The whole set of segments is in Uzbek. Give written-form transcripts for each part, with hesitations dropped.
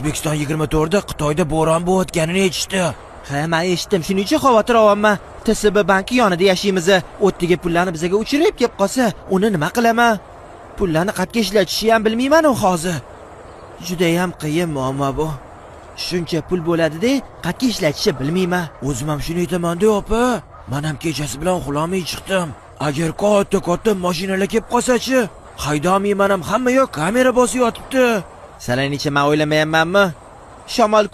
O'zbekiston 24 da Xitoyda bo'ron bo'layotganini eshitdi. Ha, men eshitdim. Shuning uchun xavotir olyapman. TSB banki yonida yashaymiz. O'tdagi pullarni bizga o'chirib kelib qolsa, uni nima qilaman? Pullarni qayerga ishlatishni ham bilmayman hozir. Juda ham qiyin muammo bu. Shuncha pul bo'ladi-da, qayerga ishlatishni bilmayman. O'zim ham shuni aytaman-da, opa. Men ham kechasi bilan uxlamay chiqdim. Agar katta mashinalar kelib qolsa-chi, haydolmayman ham, hamma yoq kamera bosib yotibdi. Salanicha men o'ylamayapmanmi? Shamol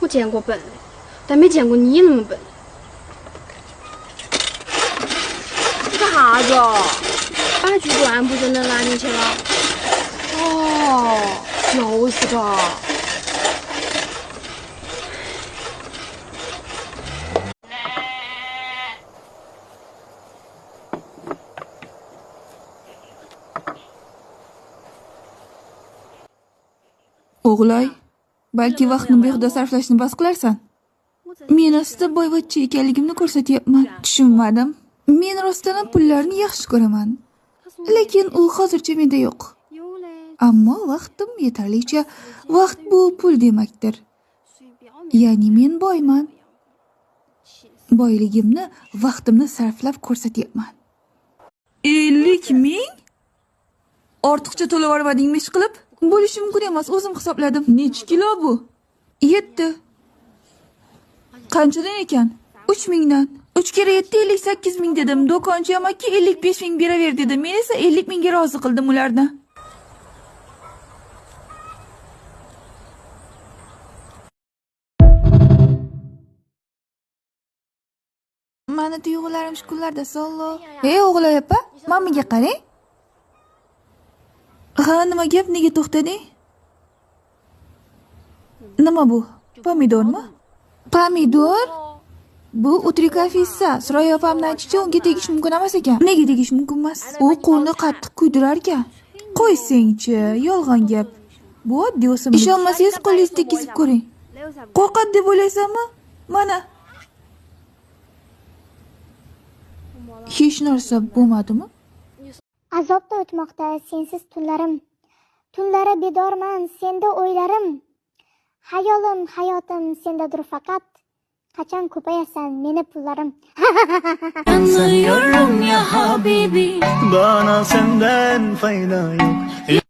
我见过笨的，但没见过你那么笨。你干啥子？把剧段不就能拉进去了？哦，就是这。O'g'loy, balki vaqtni behuda sarflashni bas qilarsan. Men aslida boyvachcha ekanligimni ko'rsatyapman. Tushunmadim. Men rostdan pullarni yaxshi ko'raman. Lekin u hozircha menda yo'q. Ammo vaqtim yetarlicha. Vaqt bu pul demakdir. Ya'ni men boyman. Boyligimni vaqtimni sarflab ko'rsatyapman. 50 ming? Ortiqcha to'lab yubormadingmi ish qilib? Bo'lishi mumkin emas, o'zim hisobladim. Necha kilo bu? 7. Qanchadan ekan? 3 mingdan. 3 kere 7 58 ming dedim. Do'konchi amaki 55 ming beraver dedi. Men esa 50 mingga rozi qildim ularni. Mani tuyg'ularim shu kunlarda sollo. Ey o'g'loy opa, mamaga qarang. Ha, nima gap, nega to'xtading? Nima bu? Pomidormi? Pomidor? Bu utrikafissa. Suroya opamning aytishicha, unga tegish mumkin emas ekan. Nega tegish mumkin emas? U qo'lni qattiq kuydirar ekan. Qo'ysang-chi, yolg'on gap. Bu oddiy o'simlik. Ishonmasangiz qo'lingizni tekkizib ko'ring. Qo'rqadi deb o'ylaysanmi? Mana. Hech narsa bo'lmadimi? Azobda o'tmoqda sensiz tunlarim. Tunlari bedorman, senda o'ylarim. Hayolim, hayotim sendadir faqat. Qachon ko'payasan meni pullarim. Yanıyorum ya habibi, bana senden fayda yok.